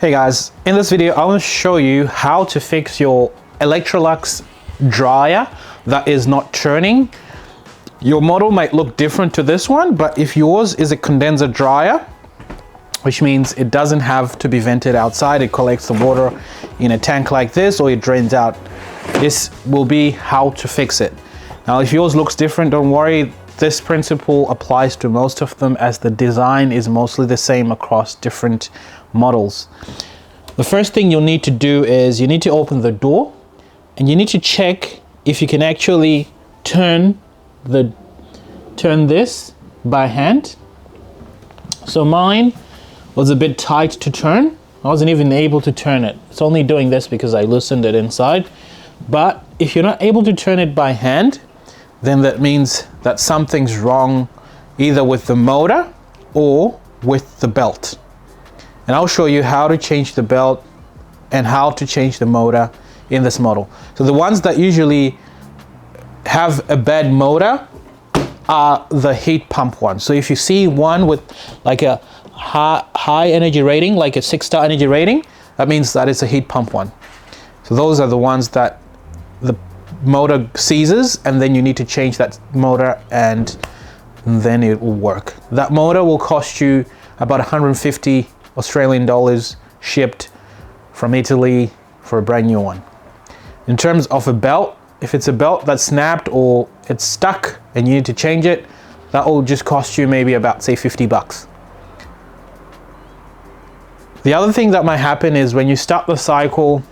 Hey guys, in this video I want to show you how to fix your Electrolux dryer that is not turning. Your model might look different to this one, but if yours is a condenser dryer, which means it doesn't have to be vented outside, it collects the water in a tank like this or it drains out, this will be how to fix it. Now if yours looks different, don't worry, this principle applies to most of them as the design is mostly the same across different models. The first thing you'll need to do is you need to open the door and you need to check if you can actually turn this by hand. So mine was a bit tight to turn. I wasn't even able to turn it. It's only doing this because I loosened it inside. But if you're not able to turn it by hand, then that means that something's wrong either with the motor or with the belt. And I'll show you how to change the belt and how to change the motor in this model. So the ones that usually have a bad motor are the heat pump ones. So if you see one with like a high energy rating, like a 6-star energy rating, that means that it's a heat pump one. So those are the ones that the motor seizes, and then you need to change that motor and then it will work. That motor will cost you about 150 Australian dollars shipped from Italy for a brand new one. In terms of a belt, if it's a belt that's snapped or it's stuck and you need to change it, that will just cost you maybe about, say, 50 bucks. The other thing that might happen is when you start the cycle,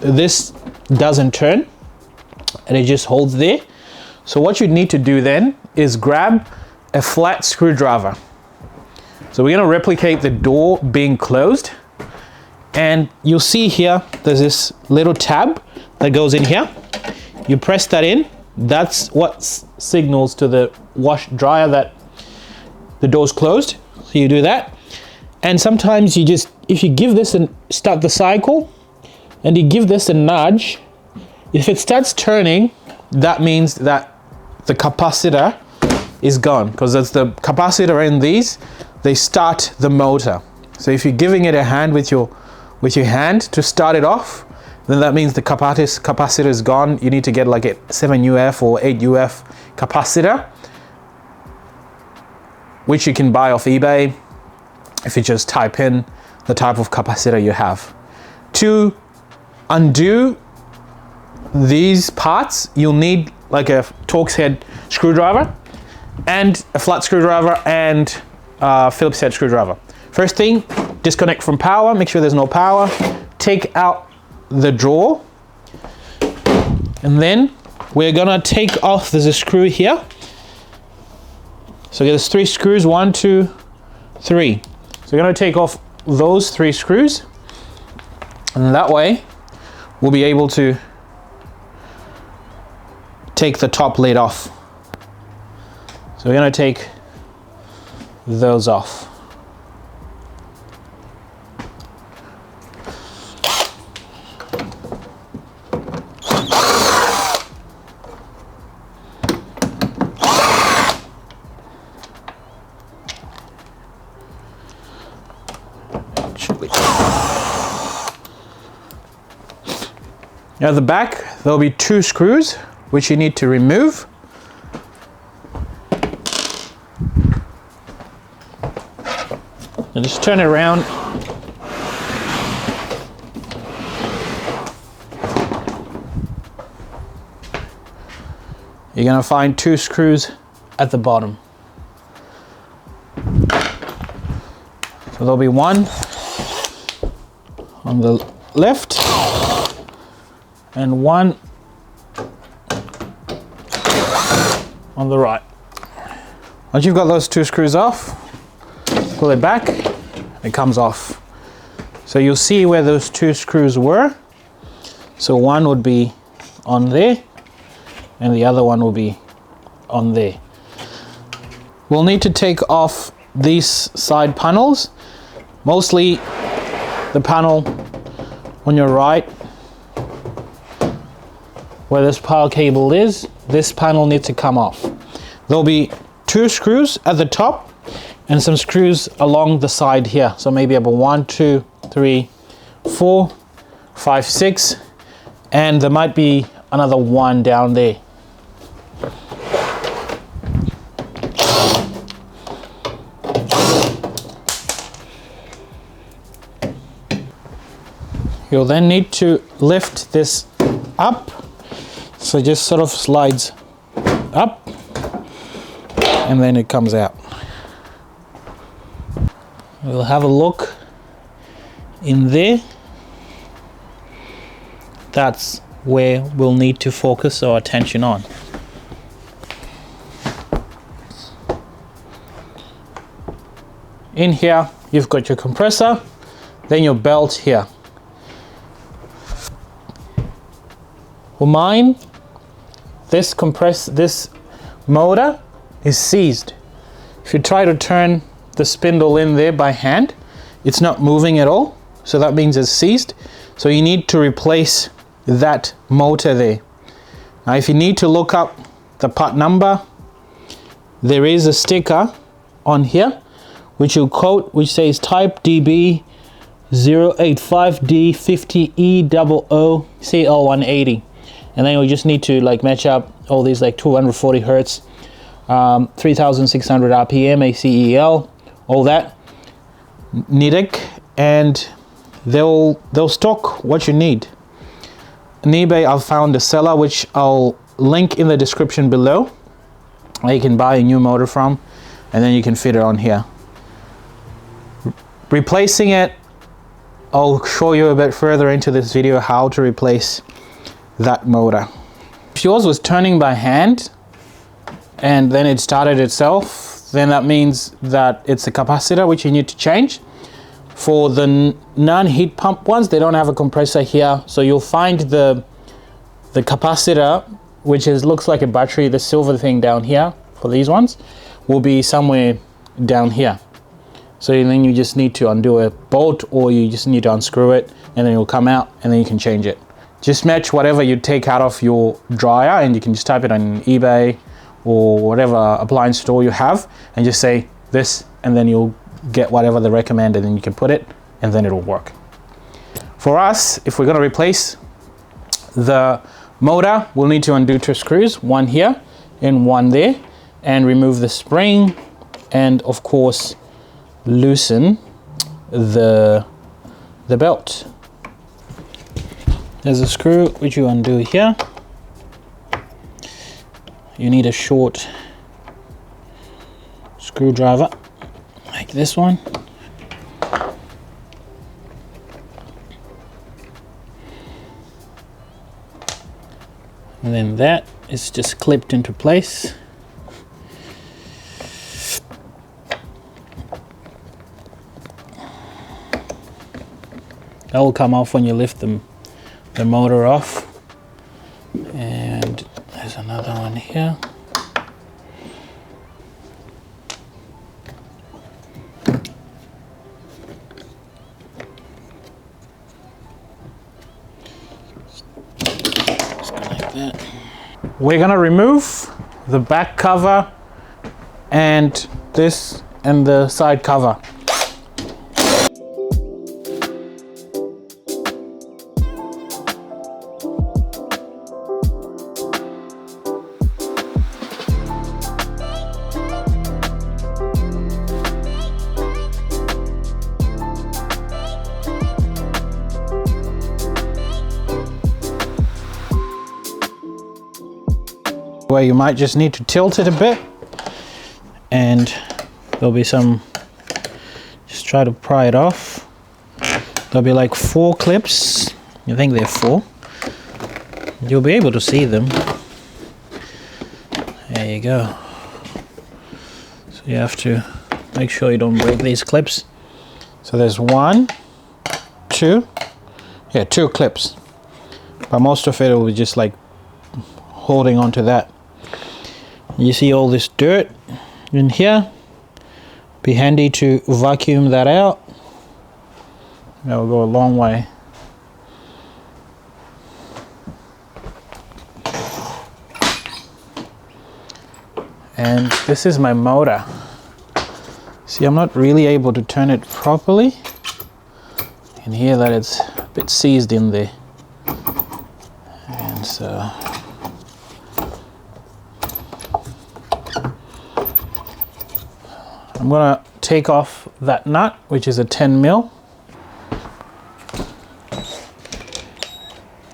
this doesn't turn and it just holds there. So what you need to do then is grab a flat screwdriver. So we're going to replicate the door being closed, and you'll see here there's this little tab that goes in here. You press that in, that's what signals to the wash dryer that the door's closed. So you do that, and sometimes you just, if you give this and start the cycle and you give this a nudge, if it starts turning, that means that the capacitor is gone, because that's the capacitor in these, they start the motor. So if you're giving it a hand with your hand to start it off, then that means the capacitor is gone. You need to get like a 7 UF or 8 UF capacitor, which you can buy off eBay if you just type in the type of capacitor you have. To undo these parts, you'll need like a Torx head screwdriver and a flat screwdriver and Phillips head screwdriver. First thing, disconnect from power, make sure there's no power, take out the drawer, and then we're gonna take off, there's a screw here. So there's 3 screws, 1, 2, 3. So we're gonna take off those 3 screws, and that way we'll be able to take the top lid off. So we're gonna take those off. Now at the back, there'll be 2 screws, which you need to remove. And just turn it around. You're gonna find 2 screws at the bottom. So there'll be one on the left and one on the right. Once you've got those 2 screws off, pull it back, it comes off. So you'll see where those 2 screws were. So one would be on there and the other one will be on there. We'll need to take off these side panels, mostly the panel on your right where this power cable is. This panel needs to come off. There'll be 2 screws at the top and some screws along the side here. So maybe about 1, 2, 3, 4, 5, 6, and there might be another one down there. You'll then need to lift this up, so it just sort of slides up and then it comes out. We'll have a look in there. That's where we'll need to focus our attention on. In here, you've got your compressor, then your belt here. For mine, this motor is seized. If you try to turn the spindle in there by hand, it's not moving at all, so that means it's seized. So you need to replace that motor there. Now if you need to look up the part number, there is a sticker on here which you'll quote, which says type DB 085D50E00CL180, and then you'll just need to like match up all these like 240 hertz, 3600 RPM, ACEL, all that NIDIC, and they'll stock what you need. On eBay, I've found a seller which I'll link in the description below, where you can buy a new motor from, and then you can fit it on here. Replacing it, I'll show you a bit further into this video how to replace that motor. If yours was turning by hand and then it started itself, then that means that it's a capacitor which you need to change. For the non-heat pump ones, they don't have a compressor here, so you'll find the capacitor, which looks like a battery, the silver thing down here for these ones, will be somewhere down here. So then you just need to undo a bolt, or you just need to unscrew it, and then it'll come out, and then you can change it. Just match whatever you take out of your dryer, and you can just type it on eBay or whatever appliance store you have, and just say this, and then you'll get whatever they recommend, and then you can put it, and then it'll work. For us, if we're going to replace the motor, we'll need to undo 2 screws, one here and one there, and remove the spring, and of course loosen the belt. There's a screw which you undo here. You need a short screwdriver like this one. And then that is just clipped into place. That will come off when you lift the motor off. And there's another one here. Just go like that. We're gonna remove the back cover and this and the side cover. Where you might just need to tilt it a bit, and there'll be some, just try to pry it off. There'll be like 4 clips. I think they're 4. You'll be able to see them. There you go. So you have to make sure you don't break these clips. So there's 1, 2, 2 clips, but most of it will be just like holding onto that. You see all this dirt in here. Be handy to vacuum that out. That will go a long way. And this is my motor. See, I'm not really able to turn it properly. can hear that it's a bit seized in there. And so I'm gonna take off that nut, which is a 10 mil.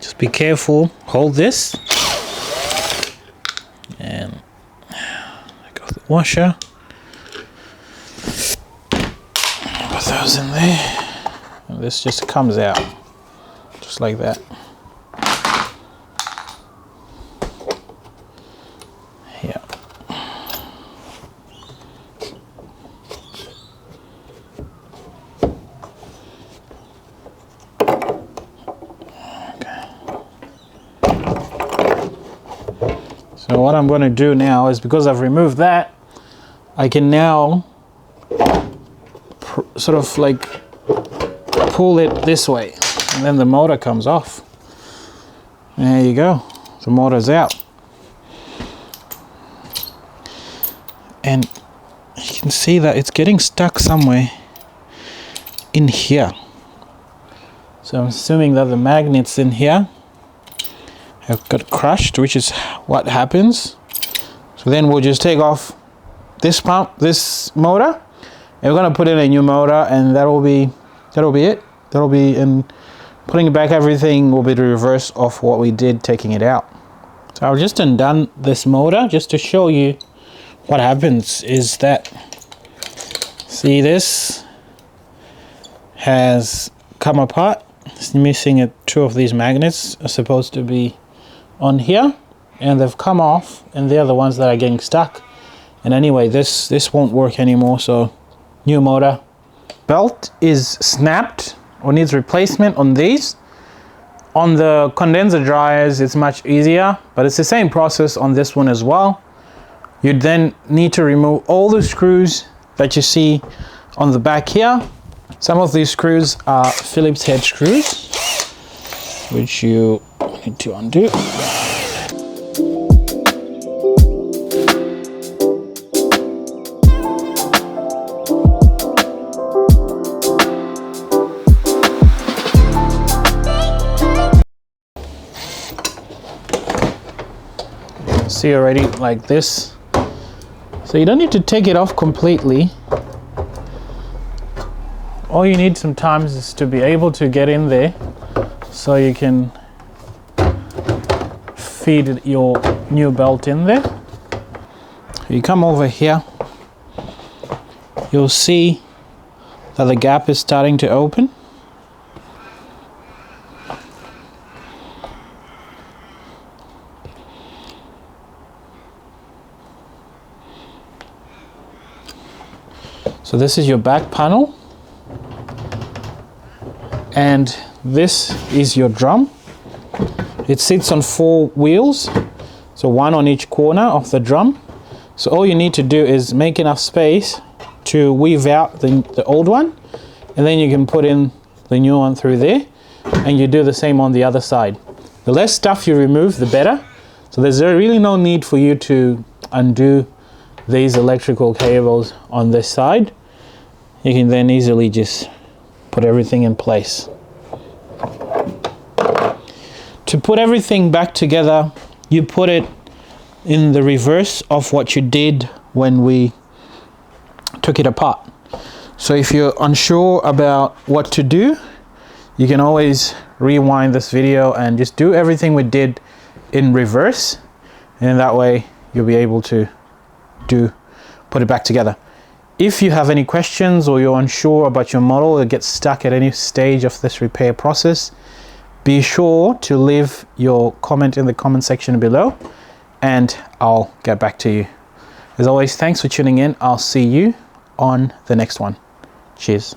Just be careful, hold this. And take off the washer. Put those in there. And this just comes out, just like that. Yeah. So what I'm going to do now is, because I've removed that, I can now sort of like pull it this way, and then the motor comes off. There you go, the motor's out. And you can see that it's getting stuck somewhere in here. So I'm assuming that the magnets in here have got crushed, which is what happens. So then we'll just take off this pump, this motor, and we're gonna put in a new motor, and that'll be it. That'll be, and putting it back, everything will be the reverse of what we did taking it out. So I've just undone this motor just to show you what happens is that, see, this has come apart. It's missing two of these magnets are supposed to be on here, and they've come off, and they're the ones that are getting stuck. And anyway, this won't work anymore, so new motor. Belt is snapped or needs replacement on these. On the condenser dryers it's much easier, but it's the same process on this one as well. You'd then need to remove all the screws that you see on the back here. Some of these screws are Phillips head screws, which you need to undo. See already, like this. So you don't need to take it off completely. All you need sometimes is to be able to get in there so you can feed your new belt in there. You come over here, you'll see that the gap is starting to open. So this is your back panel, and this is your drum. It sits on 4 wheels, so 1 on each corner of the drum. So all you need to do is make enough space to weave out the old one, and then you can put in the new one through there, and you do the same on the other side. The less stuff you remove, the better. So there's really no need for you to undo these electrical cables on this side. You can then easily just put everything in place. To put everything back together, you put it in the reverse of what you did when we took it apart. So if you're unsure about what to do, you can always rewind this video and just do everything we did in reverse, and that way you'll be able to put it back together. If you have any questions or you're unsure about your model or get stuck at any stage of this repair process, be sure to leave your comment in the comment section below, and I'll get back to you. As always, thanks for tuning in. I'll see you on the next one. Cheers.